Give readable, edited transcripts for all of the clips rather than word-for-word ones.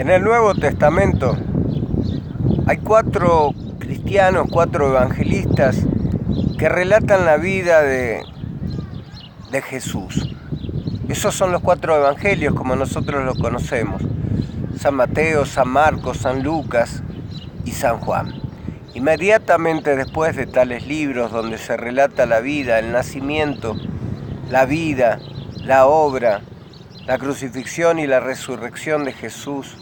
En el Nuevo Testamento hay 4 cristianos, 4 evangelistas que relatan la vida de Jesús. Esos son los 4 evangelios como nosotros los conocemos: San Mateo, San Marcos, San Lucas y San Juan. Inmediatamente después de tales libros donde se relata la vida, el nacimiento, la vida, la obra, la crucifixión y la resurrección de Jesús,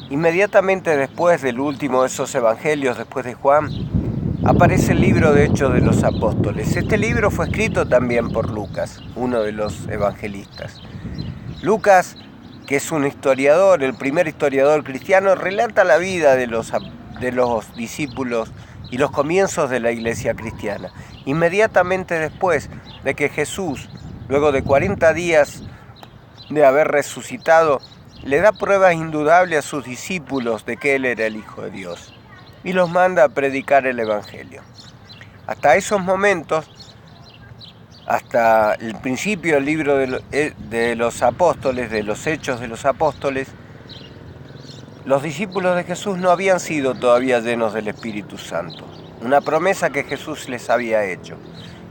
inmediatamente después del último de esos evangelios, después de Juan, aparece el libro de Hechos de los Apóstoles. Este libro fue escrito también por Lucas, uno de los evangelistas. Lucas, que es un historiador, el primer historiador cristiano, relata la vida de los discípulos y los comienzos de la iglesia cristiana. Inmediatamente después de que Jesús, luego de 40 días de haber resucitado, le da pruebas indudables a sus discípulos de que Él era el Hijo de Dios y los manda a predicar el Evangelio. Hasta esos momentos, hasta el principio del libro de los apóstoles, de los Hechos de los Apóstoles, los discípulos de Jesús no habían sido todavía llenos del Espíritu Santo, una promesa que Jesús les había hecho.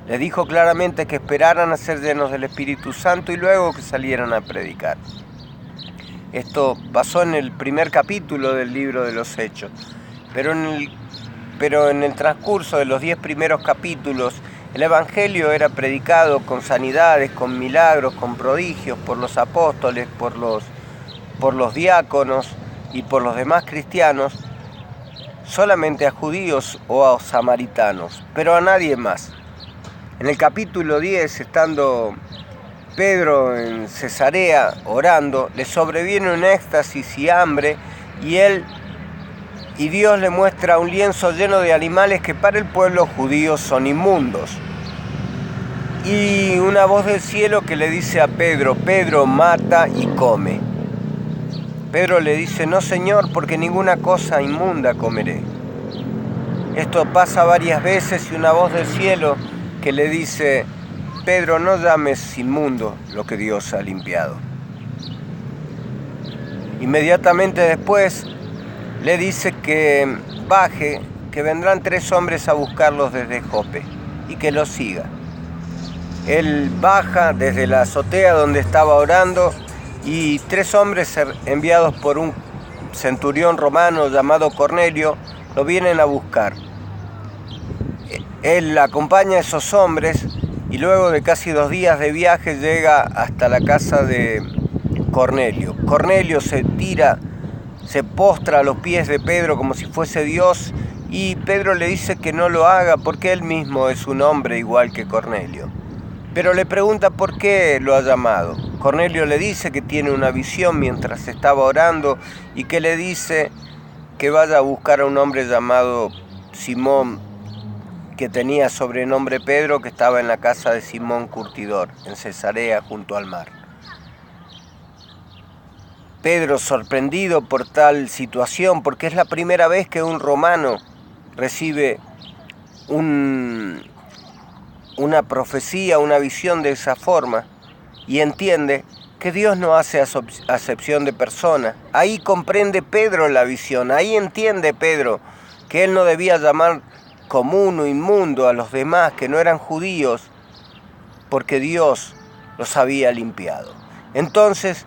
Les dijo claramente que esperaran a ser llenos del Espíritu Santo y luego que salieran a predicar. Esto pasó en el primer capítulo del libro de los Hechos, pero en el transcurso de los 10 primeros capítulos, el Evangelio era predicado con sanidades, con milagros, con prodigios por los apóstoles, por los diáconos y por los demás cristianos, solamente a judíos o a samaritanos, pero a nadie más. En el capítulo 10, estando Pedro en Cesarea orando, le sobreviene un éxtasis y hambre, y Dios le muestra un lienzo lleno de animales que para el pueblo judío son inmundos. Y una voz del cielo que le dice a Pedro: Pedro, mata y come. Pedro le dice: no, Señor, porque ninguna cosa inmunda comeré. Esto pasa varias veces y una voz del cielo que le dice: Pedro, no llames inmundo lo que Dios ha limpiado. Inmediatamente después le dice que baje, que vendrán 3 hombres a buscarlos desde Jope y que los siga. Él baja desde la azotea donde estaba orando y 3 hombres enviados por un centurión romano llamado Cornelio lo vienen a buscar. Él acompaña a esos hombres y luego de casi 2 días de viaje llega hasta la casa de Cornelio. Cornelio se postra a los pies de Pedro como si fuese Dios, y Pedro le dice que no lo haga porque él mismo es un hombre igual que Cornelio. Pero le pregunta por qué lo ha llamado. Cornelio le dice que tiene una visión mientras estaba orando y que le dice que vaya a buscar a un hombre llamado Simón, que tenía sobrenombre Pedro, que estaba en la casa de Simón Curtidor, en Cesarea, junto al mar. Pedro, sorprendido por tal situación, porque es la primera vez que un romano recibe una profecía, una visión de esa forma, y entiende que Dios no hace acepción de personas. Ahí comprende Pedro la visión, ahí entiende Pedro que él no debía llamar común o inmundo a los demás que no eran judíos, porque Dios los había limpiado. Entonces,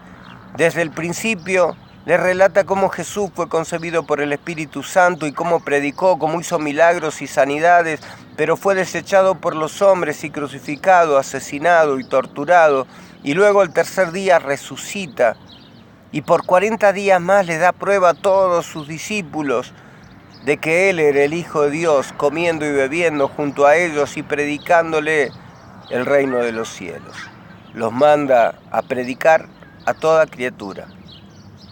desde el principio, le relata cómo Jesús fue concebido por el Espíritu Santo y cómo predicó, cómo hizo milagros y sanidades, pero fue desechado por los hombres y crucificado, asesinado y torturado, y luego el tercer día resucita, y por 40 días más le da prueba a todos sus discípulos de que Él era el Hijo de Dios, comiendo y bebiendo junto a ellos y predicándole el reino de los cielos. Los manda a predicar a toda criatura.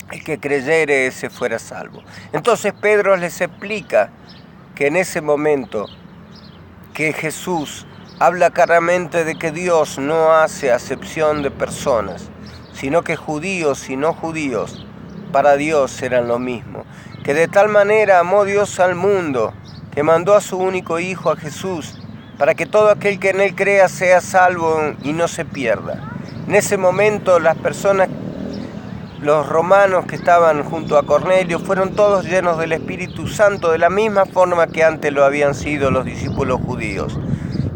El que creyere, ese fuera salvo. Entonces Pedro les explica que en ese momento que Jesús habla claramente de que Dios no hace acepción de personas, sino que judíos y no judíos para Dios eran lo mismo. Que de tal manera amó Dios al mundo, que mandó a su único Hijo, a Jesús, para que todo aquel que en Él crea sea salvo y no se pierda. En ese momento las personas los romanos que estaban junto a Cornelio fueron todos llenos del Espíritu Santo de la misma forma que antes lo habían sido los discípulos judíos.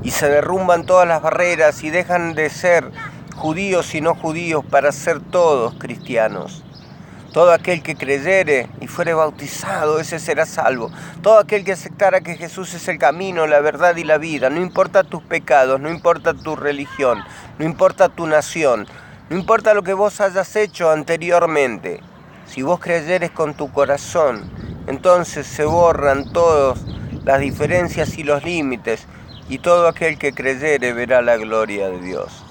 Y se derrumban todas las barreras y dejan de ser judíos y no judíos para ser todos cristianos. Todo aquel que creyere y fuere bautizado, ese será salvo. Todo aquel que aceptara que Jesús es el camino, la verdad y la vida, no importa tus pecados, no importa tu religión, no importa tu nación, no importa lo que vos hayas hecho anteriormente. Si vos creyeres con tu corazón, entonces se borran todas las diferencias y los límites, y todo aquel que creyere verá la gloria de Dios.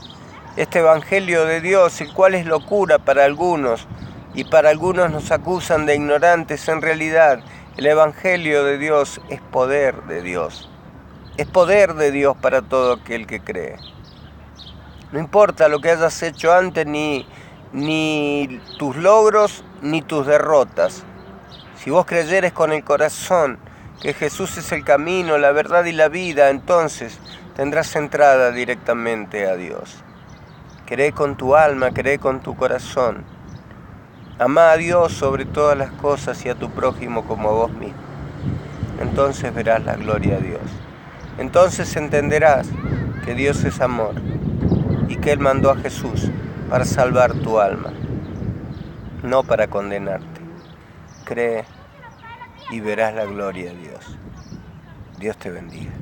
Este Evangelio de Dios, el cual es locura para algunos, y para algunos nos acusan de ignorantes, en realidad el Evangelio de Dios es poder de Dios. Es poder de Dios para todo aquel que cree. No importa lo que hayas hecho antes, ni tus logros, ni tus derrotas. Si vos creyeres con el corazón que Jesús es el camino, la verdad y la vida, entonces tendrás entrada directamente a Dios. Cree con tu alma, cree con tu corazón. Amá a Dios sobre todas las cosas y a tu prójimo como a vos mismo. Entonces verás la gloria de Dios. Entonces entenderás que Dios es amor y que Él mandó a Jesús para salvar tu alma, no para condenarte. Cree y verás la gloria de Dios. Dios te bendiga.